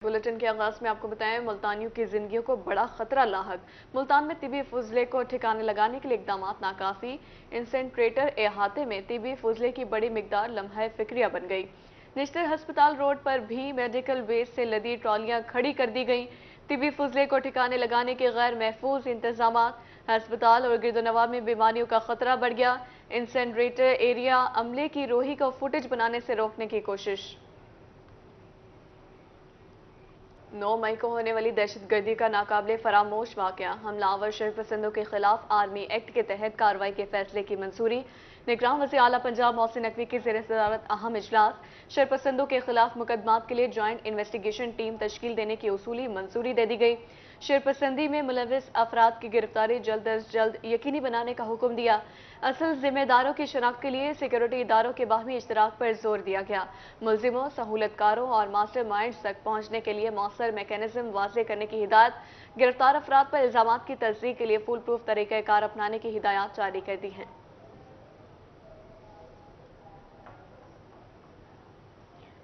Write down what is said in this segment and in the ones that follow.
Bulletin के आगाज में आपको बताएं, मुल्तानियों की जिंदगियों को बड़ा खतरा लाहक। मुल्तान में तिबी फुजले को ठिकाने लगाने के लिए इकदाम नाकाफी। इंसेंट्रेटर अहाते में तिबी फुजले की बड़ी मिकदार लम्हा फिक्रिया बन गई। निश्तर हस्पताल रोड पर भी मेडिकल वेस्ट से लदी ट्रॉलियां खड़ी कर दी गई। तिबी फुजले को ठिकाने लगाने के गैर महफूज इंतजाम, हस्पताल और गिरदोनवा में बीमारियों का खतरा बढ़ गया। इंसेंट्रेटर एरिया अमले की रोही को फुटेज बनाने से रोकने की कोशिश। 9 मई को होने वाली दहशतगर्दी का नाकाबिले फरामोश वाकया। हमलावर शरपसंदों के खिलाफ आर्मी एक्ट के तहत कार्रवाई के फैसले की मंजूरी। निगरान वज़ीर आला पंजाब मोहसिन नकवी की ज़ेर सदारत अहम इजलास। शरपसंदों के खिलाफ मुकदमात के लिए ज्वाइंट इन्वेस्टिगेशन टीम तश्कील देने की उसूली मंजूरी दे दी गई। शरपसंदी में मुलविस अफराद की गिरफ्तारी जल्द अज जल्द यकीनी बनाने का हुक्म दिया। असल जिम्मेदारों की शनाख्त के लिए सिक्योरिटी इदारों के बाहमी इश्तराक पर जोर दिया गया। मुलजिमों, सहूलतकारों और मास्टर माइंड्स तक पहुंचने के लिए मौसर मैकेनिज्म वाज़े करने की हिदायत। गिरफ्तार अफराद पर इल्जामात की तस्दीक के लिए फुल प्रूफ तरीक़ाकार अपनाने की हिदायत जारी कर दी हैं।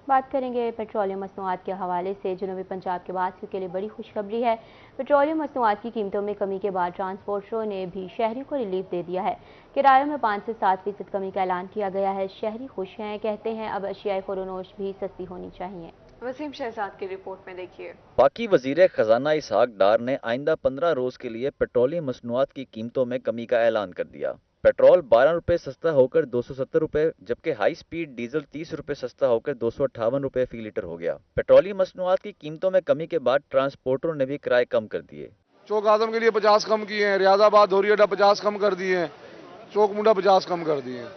बात करेंगे पेट्रोलियम मसनूआत के हवाले से। जनूबी पंजाब के वासियों के लिए बड़ी खुशखबरी है। पेट्रोलियम मसनूआत की कीमतों में कमी के बाद ट्रांसपोर्टरों ने भी शहरियों को रिलीफ दे दिया है। किरायों में 5 से 7% कमी का ऐलान किया गया है। शहरी खुश हैं, कहते हैं अब अशियाए फ़रोनोश भी सस्ती होनी चाहिए। वसीम शहजाद की रिपोर्ट में देखिए। पाकी वजीर खजाना इसहाक डार ने आइंदा 15 रोज के लिए पेट्रोलियम मसनूआत की कीमतों में कमी का ऐलान कर दिया। पेट्रोल 12 रुपए सस्ता होकर 270 रुपए, जबकि हाई स्पीड डीजल 30 रुपए सस्ता होकर 258 रुपए फी लीटर हो गया। पेट्रोलियम मसनूआत की कीमतों में कमी के बाद ट्रांसपोर्टरों ने भी किराए कम कर दिए। चौक आदम के लिए 50 कम किए हैं, रियाजाबाद धोरी अड्डा 50 कम कर दिए हैं, चौक मुंडा 50 कम कर दिए हैं।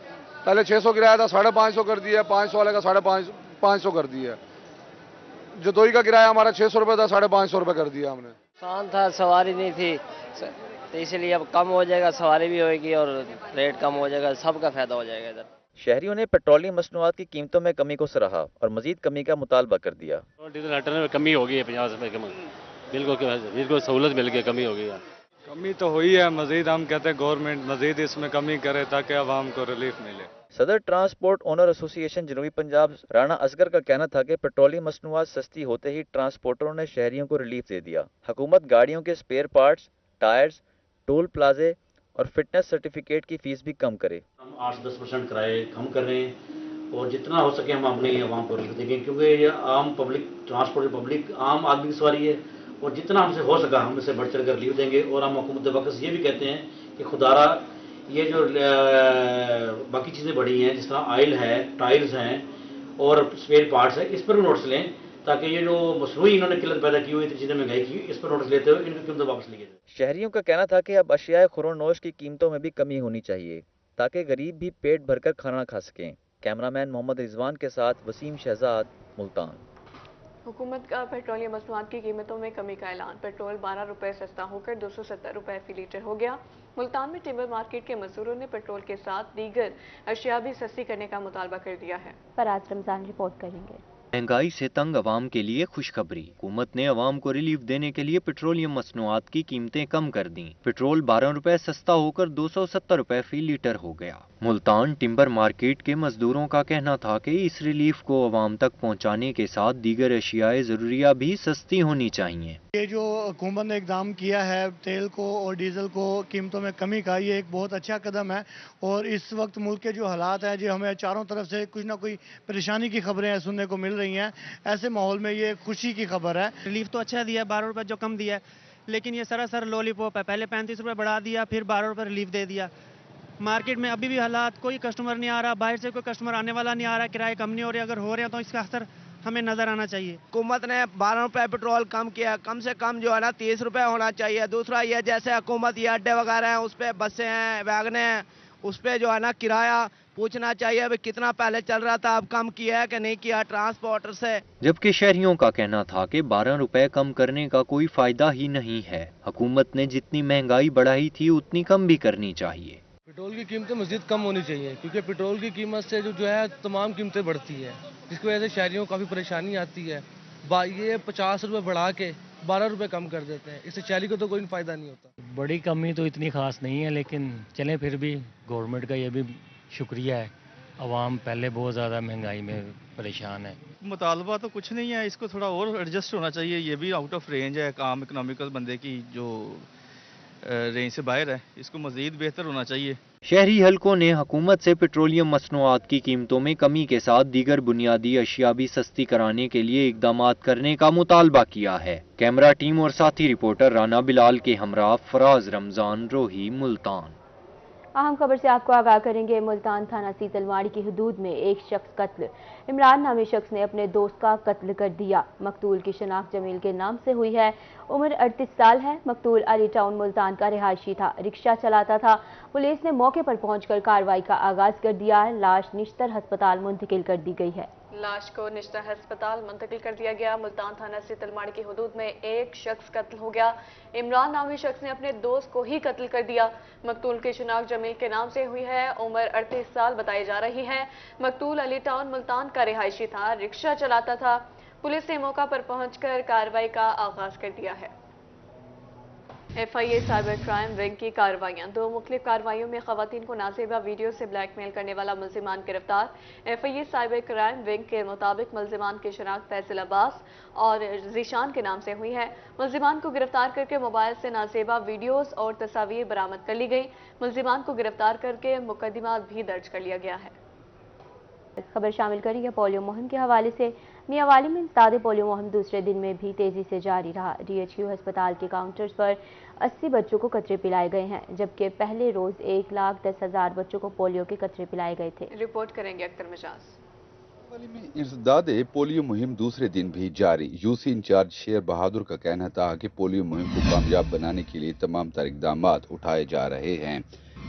पहले 600 किराया था, 550 कर दिया, 500 वाले का 550 कर दिया। जदोई का किराया हमारा 600 रुपए था, 550 रुपए कर दिया हमने। आसान था, सवारी नहीं थी, तो इसलिए अब कम हो जाएगा, सवारी भी होगी और रेट कम हो जाएगा, सबका फायदा हो जाएगा इधर। शहरियों ने पेट्रोलियम मसनूआत की कीमतों में कमी को सराहा और मजीद कमी का मुतालबा कर दिया। डीजल लीटर में कमी हो गई है, 50 रुपए कम, बिल्कुल सहूलत मिल गई, कमी हो गई है। कमी तो हुई है, मजीद हम कहते हैं गवर्नमेंट मजीद इसमें कमी करे ताकि आवाम को रिलीफ मिले। सदर ट्रांसपोर्ट ओनर एसोसिएशन जनूबी पंजाब राना असगर का कहना था कि पेट्रोलियम मसनूआत सस्ती होते ही ट्रांसपोर्टरों ने शहरियों को रिलीफ दे दिया। हुकूमत गाड़ियों के स्पेयर पार्ट्स, टायर्स, टोल प्लाजे और फिटनेस सर्टिफिकेट की फीस भी कम करे। हम 8-10% किराए कम कर रहे हैं और जितना हो सके हम अपने आवाम को रिलीफ देंगे, क्योंकि ये आम पब्लिक ट्रांसपोर्ट पब्लिक आम आदमी की सवारी है और जितना हमसे हो सका हम इससे बढ़ चढ़ कर रिलीफ देंगे। और हम हुकूमत वक्त से ये भी कहते हैं कि खुदारा ये जो बाकी चीज़ें बढ़ी हैं, जिस तरह ऑयल है, टायर्स हैं और स्पेयर पार्ट्स है, इस पर भी नोटिस लें ताकि ये जो मसनूई इन्होंने किल्लत पैदा की हुई, इतनी चीज़ें महंगाई की, इस पर नोटिस लेते हुए इनकी कीमतें वापस ली जाए। शहरियों का कहना था कि अब अशियाए खुरोनोश की कीमतों में भी कमी होनी चाहिए ताकि गरीब भी पेट भरकर खाना खा सकें। कैमरामैन मोहम्मद रिजवान के साथ वसीम शहजाद, मुल्तान। हुकूमत का पेट्रोलियम मसनूआत की कीमतों में कमी का ऐलान। पेट्रोल 12 रुपए सस्ता होकर 270 रुपए फी लीटर हो गया। मुल्तान में टिम्बर मार्केट के मजदूरों ने पेट्रोल के साथ दीगर अशिया भी सस्ती करने का मुतालबा कर दिया है। फराज रमजान रिपोर्ट करेंगे। महंगाई से तंग अवाम के लिए खुशखबरी। हुकूमत ने अवाम को रिलीफ देने के लिए पेट्रोलियम मसनूआत की कीमतें कम कर दी। पेट्रोल 12 रुपए सस्ता होकर 270 रुपए फी लीटर हो गया। मुल्तान टिम्बर मार्केट के मजदूरों का कहना था कि इस रिलीफ को अवाम तक पहुँचाने के साथ दीगर अशियाए जरूरिया भी सस्ती होनी चाहिए। ये जो हुकूमत ने इकदाम किया है तेल को और डीजल को कीमतों में कमी का, ये एक बहुत अच्छा कदम है। और इस वक्त मुल्क के जो हालात हैं, जो हमें चारों तरफ से कुछ ना कोई परेशानी की खबरें सुनने को मिल रही हैं, ऐसे माहौल में ये खुशी की खबर है। रिलीफ तो अच्छा दिया, 12 रुपए जो कम दिया है, लेकिन ये सरासर लॉलीपॉप है। पहले 35 रुपए बढ़ा दिया, फिर 12 रुपए रिलीफ दे दिया। मार्केट में अभी भी हालात, कोई कस्टमर नहीं आ रहा, बाहर से कोई कस्टमर आने वाला नहीं आ रहा, किराए कम नहीं हो रहे। अगर हो रहे हैं तो इसका असर हमें नजर आना चाहिए। हुकूमत ने 12 रुपए पेट्रोल कम किया, कम से कम जो है ना 30 रुपए होना चाहिए। दूसरा ये जैसे हुकूमत ये अड्डे वगैरह हैं, उस पर बसें हैं, वैगनें हैं, उस पर जो है ना किराया पूछना चाहिए अभी कितना पहले चल रहा था, अब कम किया है कि नहीं किया ट्रांसपोर्टर से। जबकि शहरियों का कहना था कि 12 रुपए कम करने का कोई फायदा ही नहीं है। हुकूमत ने जितनी महंगाई बढ़ाई थी उतनी कम भी करनी चाहिए। पेट्रोल की कीमतें मजीद कम होनी चाहिए, क्योंकि पेट्रोल की कीमत से जो है तमाम कीमतें बढ़ती है, जिसकी वजह से शहरियों को काफ़ी परेशानी आती है। ये 50 रुपये बढ़ा के 12 रुपये कम कर देते हैं, इससे शहरी को तो कोई फ़ायदा नहीं होता। बड़ी कमी तो इतनी खास नहीं है, लेकिन चलें फिर भी गवर्नमेंट का ये भी शुक्रिया है। अवाम पहले बहुत ज़्यादा महंगाई में परेशान है। मुतालबा तो कुछ नहीं है, इसको थोड़ा और एडजस्ट होना चाहिए। ये भी आउट ऑफ रेंज है, काम इकोनॉमिकल बंदे की जो रेंज से बाहर है, इसको मज़ीद बेहतर होना चाहिए। शहरी हलकों ने हुकूमत से पेट्रोलियम मसनूआत की कीमतों में कमी के साथ दीगर बुनियादी अशिया भी सस्ती कराने के लिए इकदाम करने का मुतालबा किया है। कैमरा टीम और साथी रिपोर्टर राना बिलाल के हमरा फराज रमजान, रोही, मुल्तान। अहम खबर से आपको आगाह करेंगे। मुल्तान थाना सीतलवाड़ी की हदूद में एक शख्स कत्ल। इमरान नामी शख्स ने अपने दोस्त का कत्ल कर दिया। मकतूल की शनाख्त जमील के नाम से हुई है। उम्र 38 साल है। मकतूल अली टाउन मुल्तान का रिहायशी था, रिक्शा चलाता था। पुलिस ने मौके पर पहुंचकर कार्रवाई का आगाज कर दिया। लाश निश्तर अस्पताल मुंतकिल कर दी गई है। लाश को निश्तर अस्पताल मुंतकिल कर दिया गया। मुल्तान थाना से तलमाड़ी की हदूद में एक शख्स कत्ल हो गया। इमरान नामी शख्स ने अपने दोस्त को ही कत्ल कर दिया। मकतूल की शिनाख्त जमील के नाम से हुई है। उम्र 38 साल बताई जा रही है। मकतूल अली टाउन मुल्तान का रिहायशी था, रिक्शा चलाता था। पुलिस ने मौका पर पहुंचकर कार्रवाई का आगाज कर दिया है। FIA साइबर क्राइम विंग की कार्रवाइयां। 2 मुख्तलिफ कार्रवाइयों में खवातीन को नाजेबा वीडियो से ब्लैकमेल करने वाला मुल्जिमान गिरफ्तार। FIA साइबर क्राइम विंग के मुताबिक मुल्जिमान की शनाख्त फैसल अब्बास और जीशान के नाम से हुई है। मुल्जिमान को गिरफ्तार करके मोबाइल से नाजेबा वीडियोस और तस्वीर बरामद कर ली गई। मुल्जिमान को गिरफ्तार करके मुकदमा भी दर्ज कर लिया गया है। खबर शामिल करेंगे पोलियो मुहिम के हवाले से। मियांवाली में इंसदाद पोलियो मुहिम दूसरे दिन में भी तेजी से जारी रहा। DHQ अस्पताल के काउंटर्स पर 80 बच्चों को कतरे पिलाए गए हैं, जबकि पहले रोज 1,10,000 बच्चों को पोलियो के कतरे पिलाए गए थे। रिपोर्ट करेंगे अख्तर मिजाज। मियांवाली में इंसदाद पोलियो मुहिम दूसरे दिन भी जारी। UC इंचार्ज शेर बहादुर का कहना था कि पोलियो मुहिम को कामयाब बनाने के लिए तमाम तर इकदाम उठाए जा रहे हैं।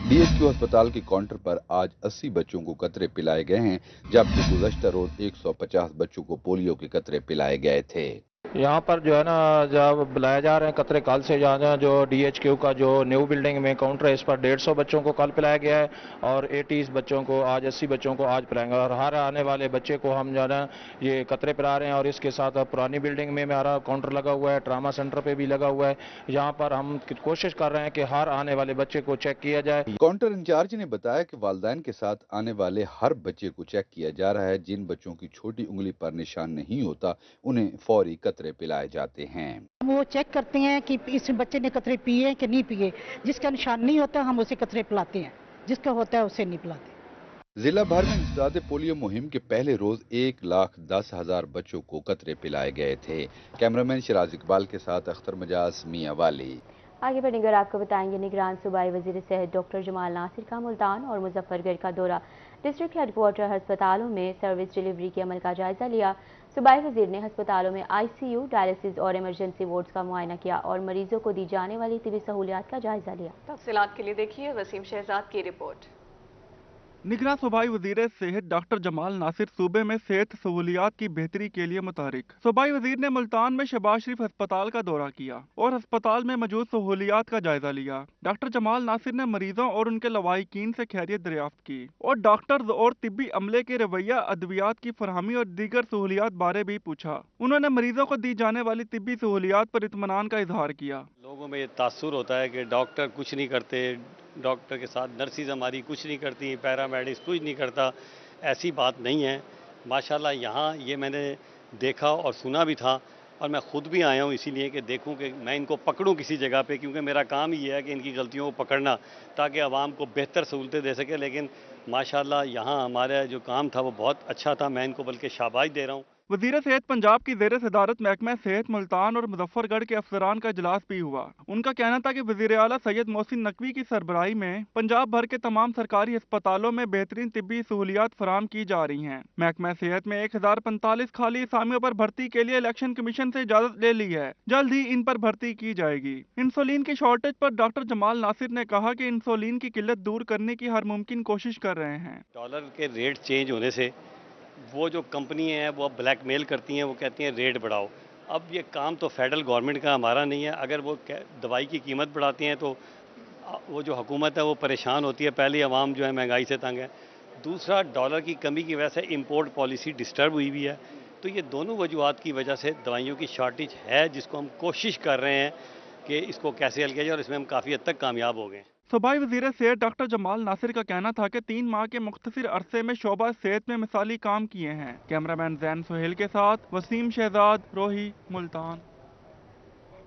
DHQ अस्पताल के काउंटर पर आज 80 बच्चों को कतरे पिलाए गए हैं, जबकि गुज़श्ता रोज 150 बच्चों को पोलियो के कतरे पिलाए गए थे। यहाँ पर जो है ना, जब बुलाए जा रहे हैं कतरे कल से जाना, जो DHQ का जो न्यू बिल्डिंग में काउंटर है, इस पर 150 बच्चों को कल पिलाया गया है और 80 बच्चों को आज, 80 बच्चों को आज पिलाएंगे और हर आने वाले बच्चे को हम जो है ना ये कतरे पिला रहे हैं। और इसके साथ पुरानी बिल्डिंग में हमारा काउंटर लगा हुआ है, ट्रामा सेंटर पे भी लगा हुआ है। यहाँ पर हम कोशिश कर रहे हैं कि हर आने वाले बच्चे को चेक किया जाए। काउंटर इंचार्ज ने बताया कि वालिदैन के साथ आने वाले हर बच्चे को चेक किया जा रहा है। जिन बच्चों की छोटी उंगली पर निशान नहीं होता, उन्हें फौरी कतरे पिलाए जाते हैं। वो चेक करते हैं कि इस बच्चे ने कतरे पिए कि नहीं पिए। जिसका निशान नहीं होता हम उसे कतरे पिलाते हैं, जिसका होता है उसे नहीं पिलाते। जिला भर में इंसदाद पोलियो मुहिम के पहले रोज 1,10,000 बच्चों को कतरे पिलाए गए थे। कैमरामैन शिराज इकबाल के साथ अख्तर मजाज, मियांवाली। आगे बढ़कर आपको बताएंगे निगरान सूबाई वजीर सेहत डॉक्टर जमाल नासिर का मुल्तान और मुजफ्फरगढ़ का दौरा। डिस्ट्रिक्ट हेडक्वार्टर अस्पतालों में सर्विस डिलीवरी के अमल का जायजा लिया। सूबाई वजीर ने अस्पतालों में ICU, डायलिसिस और इमरजेंसी वार्ड्स का मुआयना किया और मरीजों को दी जाने वाली तिबी सहूलियात का जायजा लिया। तफसीलात के लिए देखिए वसीम शहजाद की रिपोर्ट। निगरान सूबाई वजीर सेहत डॉक्टर जमाल नासिर सूबे में सेहत सहूलियात की बेहतरी के लिए मुतारिक। सूबाई वजीर ने मुल्तान में शहबाज शरीफ अस्पताल का दौरा किया और अस्पताल में मौजूद सहूलियात का जायजा लिया। डॉक्टर जमाल नासिर ने मरीजों और उनके लवाहिकीन से खैरियत दरियाफ्त की और डॉक्टर्स और तिब्बी अमले के रवैया, अद्वियात की फरहमी और दीगर सहूलियात बारे भी पूछा। उन्होंने मरीजों को दी जाने वाली तिब्बी सहूलियात पर इत्मीनान का इजहार किया। लोगों में ये तासुर होता है कि डॉक्टर कुछ नहीं करते, डॉक्टर के साथ नर्सिस हमारी कुछ नहीं करती, पैरामेडिक्स कुछ नहीं करता। ऐसी बात नहीं है। माशाल्लाह यहाँ ये मैंने देखा और सुना भी था और मैं ख़ुद भी आया हूँ इसीलिए कि देखूँ कि मैं इनको पकड़ूँ किसी जगह पे, क्योंकि मेरा काम ही है कि इनकी गलतियों को पकड़ना ताकि आवाम को बेहतर सहूलतें दे सके। लेकिन माशाल्लाह यहाँ हमारा जो काम था वो बहुत अच्छा था। मैं इनको बल्कि शाबाश दे रहा हूँ। वज़ीर सेहत पंजाब की ज़ेर सदारत महकमा सेहत मुल्तान और मुजफ्फरगढ़ के अफसरान का इजलास भी हुआ। उनका कहना था कि वज़ीर आला सैयद मोहसिन नकवी की सरबराही में पंजाब भर के तमाम सरकारी अस्पतालों में बेहतरीन तिब्बी सहूलियात फराम की जा रही हैं। महकमा सेहत में 1045 खाली असामियों पर भर्ती के लिए इलेक्शन कमीशन से इजाजत ले ली है। जल्द ही इन पर भर्ती की जाएगी। इंसुलिन की शॉर्टेज पर डॉक्टर जमाल नासिर ने कहा कि इंसुलिन की किल्लत दूर करने की हर मुमकिन कोशिश कर रहे हैं। डॉलर के रेट चेंज होने से वो जो कंपनी है वो अब ब्लैकमेल करती हैं, वो कहती हैं रेट बढ़ाओ। अब ये काम तो फेडरल गवर्नमेंट का, हमारा नहीं है। अगर वो दवाई की कीमत बढ़ाती हैं तो वो जो हुकूमत है वो परेशान होती है। पहली आवाम जो है महंगाई से तंग है, दूसरा डॉलर की कमी की वजह से इंपोर्ट पॉलिसी डिस्टर्ब हुई भी है। तो ये दोनों वजूहात की वजह से दवाइयों की शॉर्टेज है, जिसको हम कोशिश कर रहे हैं कि इसको कैसे हल किया जाए और इसमें हम काफ़ी हद तक कामयाब हो गए। सूबाई वज़ीर सेहत डॉक्टर जमाल नासिर का कहना था कि 3 माह के मुख्तसर अरसे में शोबा सेहत में मिसाली काम किए हैं। कैमरामैन जैन सुहेल के साथ वसीम शहजाद, रोही, मुल्तान।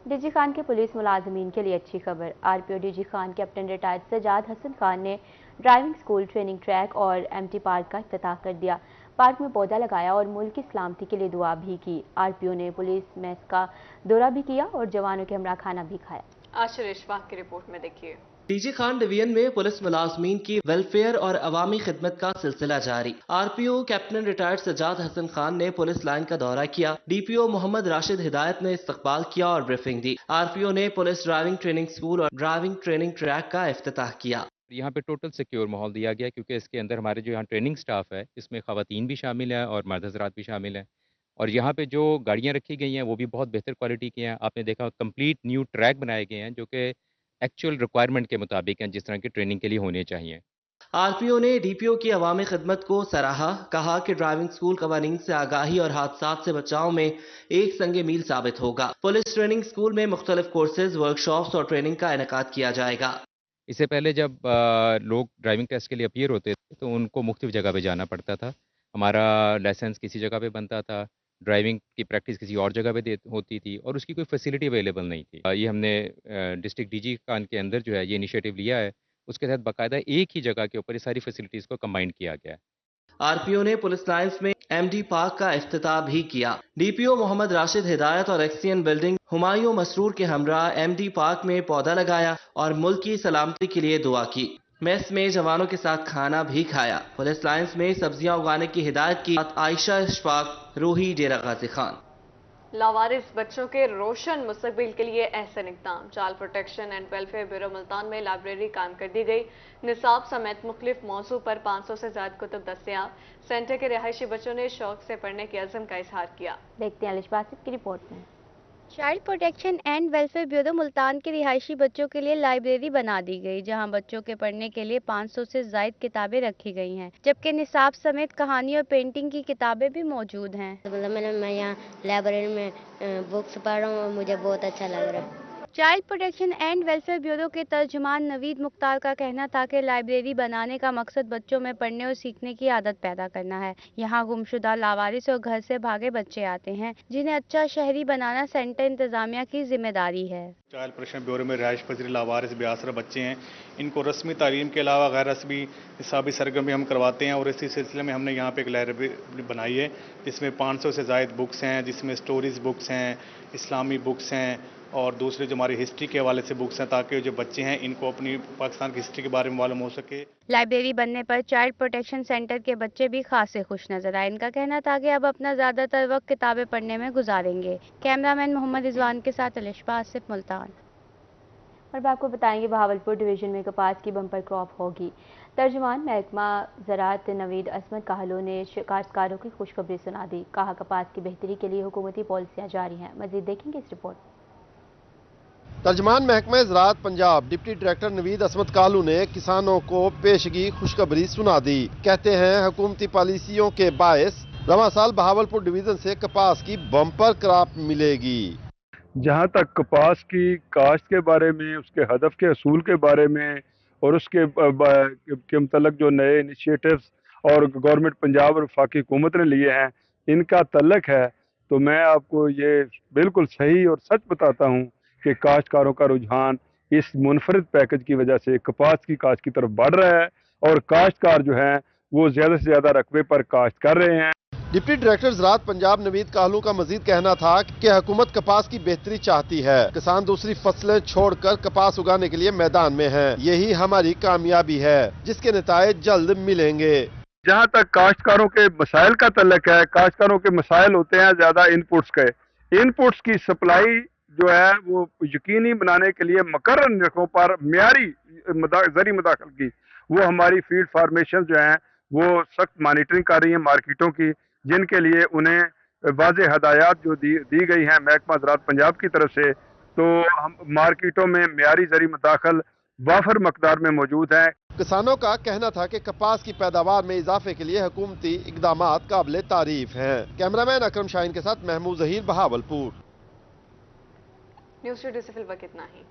डीजी खान के पुलिस मुलाजमीन के लिए अच्छी खबर। RPO DG Khan captain retired Sajjad Hasan Khan ने ड्राइविंग स्कूल, ट्रेनिंग ट्रैक और एमटी पार्क का इफ्तिताह कर दिया। पार्क में पौधा लगाया और मुल्क की सलामती के लिए दुआ भी की। आरपीओ ने पुलिस मेस का दौरा भी किया और जवानों के हमरा खाना भी खाया। आशिर इशफाक की रिपोर्ट में देखिए। डीजी खान डिवीजन में पुलिस मुलाजमीन की वेलफेयर और अवामी खिदमत का सिलसिला जारी। RPO captain retired Sajjad Hasan Khan ने पुलिस लाइन का दौरा किया। डीपीओ मोहम्मद राशिद हिदायत ने इस्तकबाल किया और ब्रीफिंग दी। आरपीओ ने पुलिस ड्राइविंग ट्रेनिंग स्कूल और ड्राइविंग ट्रेनिंग ट्रैक का इफ्तिताह किया। यहाँ पे टोटल सिक्योर माहौल दिया गया क्योंकि इसके अंदर हमारे जो यहाँ ट्रेनिंग स्टाफ है इसमें ख़वातीन भी शामिल हैं और मर्द हज़रात भी शामिल हैं। और यहाँ पे जो गाड़ियाँ रखी गई हैं वो भी बहुत बेहतर क्वालिटी की हैं। आपने देखा कंप्लीट न्यू ट्रैक बनाए गए हैं जो कि एक्चुअल रिक्वायरमेंट के मुताबिक हैं, जिस तरह की ट्रेनिंग के लिए होने चाहिए। आरपीओ ने डीपीओ की अवामी खिदमत को सराहा। कहा कि ड्राइविंग स्कूल कवानीन से आगाही और हादसात से बचाव में एक संगे मील साबित होगा। पुलिस ट्रेनिंग स्कूल में मुख्तलिफ कोर्सेज, वर्कशॉप्स और ट्रेनिंग का इनेकाद किया जाएगा। इससे पहले जब लोग ड्राइविंग टेस्ट के लिए अपीयर होते थे तो उनको मुख्तलिफ जगह पे जाना पड़ता था। हमारा लाइसेंस किसी जगह पे बनता था, ड्राइविंग की प्रैक्टिस किसी और जगह पे होती थी और उसकी कोई फैसिलिटी अवेलेबल नहीं थी। ये हमने डिस्ट्रिक्ट डीजी खान के अंदर जो है ये इनिशिएटिव लिया है। उसके तहत बाकायदा एक ही जगह के ऊपर ये सारी फैसिलिटीज़ को कंबाइन किया गया है। आरपीओ ने पुलिस लाइन्स में एमडी पार्क का इफ्तिताह भी किया। डीपीओ मोहम्मद राशिद हिदायत और एक्सियन बिल्डिंग हुमायूं मसरूर के हमरा एमडी पार्क में पौधा लगाया और मुल्क की सलामती के लिए दुआ की। मेस में जवानों के साथ खाना भी खाया। पुलिस लाइन्स में सब्जियां उगाने की हिदायत की। आयशा इशफाक, रूही, डेरा गाजी खान। लावारिस बच्चों के रोशन मुस्तकबिल के लिए अहसन इक़दाम। Child protection and welfare bureau Multan में लाइब्रेरी कायम कर दी गई। निसाब समेत मुख्तलिफ मौजू पर 500 से ज़्यादा कुतुब दस्तयाब। सेंटर के रिहायशी बच्चों ने शौक से पढ़ने के अज़म का इजहार किया। देखते हैं अलिश बासित की रिपोर्ट में। Child protection and welfare bureau Multan के रिहायशी बच्चों के लिए लाइब्रेरी बना दी गई, जहां बच्चों के पढ़ने के लिए 500 से ज़ायद किताबें रखी गई हैं, जबकि निसाब समेत कहानी और पेंटिंग की किताबें भी मौजूद हैं। मैं यहाँ लाइब्रेरी में बुक्स पढ़ रहा हूँ और मुझे बहुत अच्छा लग रहा है। Child protection and welfare bureau के तर्जुमान नवीद मुख्तार का कहना था कि लाइब्रेरी बनाने का मकसद बच्चों में पढ़ने और सीखने की आदत पैदा करना है। यहाँ गुमशुदा, लावारिस और घर से भागे बच्चे आते हैं, जिन्हें अच्छा शहरी बनाना सेंटर इंतजामिया की जिम्मेदारी है। चाइल्ड प्रोटेक्शन ब्यूरो में रिहाइश पजीर लावारिस बेआसरा बच्चे हैं। इनको रस्मी तालीम के अलावा गैर रस्मी हिसाबी सरगर्मी हम करवाते हैं और इसी सिलसिले में हमने यहाँ पे एक लाइब्रेरी बनाई है जिसमें 500 से ज़ायद बुक्स हैं, जिसमें स्टोरीज बुक्स हैं, इस्लामी बुक्स हैं और दूसरे जो हमारी हिस्ट्री के हवाले से बुक्स हैं, ताकि जो बच्चे हैं इनको अपनी पाकिस्तान की हिस्ट्री के बारे में मालूम हो सके। लाइब्रेरी बनने पर चाइल्ड प्रोटेक्शन सेंटर के बच्चे भी खासे खुश नजर आए। इनका कहना था कि अब अपना ज्यादातर वक्त किताबें पढ़ने में गुजारेंगे। कैमरामैन मोहम्मद रिजवान के साथ अलिशा आसिफ, मुल्तान। और अब आपको बताएंगे बहावलपुर डिवीजन में कपास की बम्पर क्रॉप होगी। तर्जुमान महकमा ज़राअत नवीद असमत काहलो ने काश्तकारों की खुशखबरी सुना दी। कहा कपास की बेहतरी के लिए हुकूमती पॉलिसियाँ जारी हैं। मजीद देखेंगे इस रिपोर्ट। तर्जुमान महकमा ज़राअत पंजाब डिप्टी डायरेक्टर नवीद असमत कालू ने किसानों को पेशगी खुशखबरी सुना दी। कहते हैं हुकूमती पॉलिसियों के बायस रवां साल बहावलपुर डिवीजन से कपास की बम्पर क्रॉप मिलेगी। जहाँ तक कपास की काश्त के बारे में, उसके हदफ के असूल के बारे में और उसके के मुतल्लक जो नए इनिशिएटिव्स और गवर्नमेंट पंजाब और वफाकी हुकूमत ने लिए हैं इनका तल्लक है, तो मैं आपको ये बिल्कुल सही और सच बताता हूँ कि काश्तकारों का रुझान इस मुनफरिद पैकेज की वजह से कपास की काश्त की तरफ बढ़ रहा है और काश्तकार जो हैं वो ज़्यादा से ज़्यादा रकबे पर काश्त कर रहे हैं। डिप्टी डायरेक्टर ज़राअत पंजाब नवीद काहलू का मजीद कहना था कि हुकूमत कपास की बेहतरी चाहती है। किसान दूसरी फसलें छोड़कर कपास उगाने के लिए मैदान में हैं। यही हमारी कामयाबी है जिसके नतायज जल्द मिलेंगे। जहाँ तक काश्तकारों के मसाइल का तल्लक है, काश्तकारों के मसाइल होते हैं ज़्यादा इनपुट्स के। इनपुट्स की सप्लाई जो है वो यकीनी बनाने के लिए मुकर्रर निरखों पर म्यारी ज़री मदाखल की वो हमारी फील्ड फार्मेशन जो है वो सख्त मॉनिटरिंग कर रही है मार्केटों की, जिनके लिए उन्हें वाज़ेह हदायत जो दी गई हैं महकमा ज़राअत पंजाब की तरफ से, तो हम मार्केटों में म्यारी ज़री मदाखल वाफर मकदार में मौजूद है। किसानों का कहना था कि कपास की पैदावार में इजाफे के लिए हुकूमती इक़दामात काबिल तारीफ हैं। कैमरामैन अकरम शाहीन के साथ महमूद ज़हीर, बहावलपुर। न्यूज़ स्टूडियो से फिलहाल इतना ही।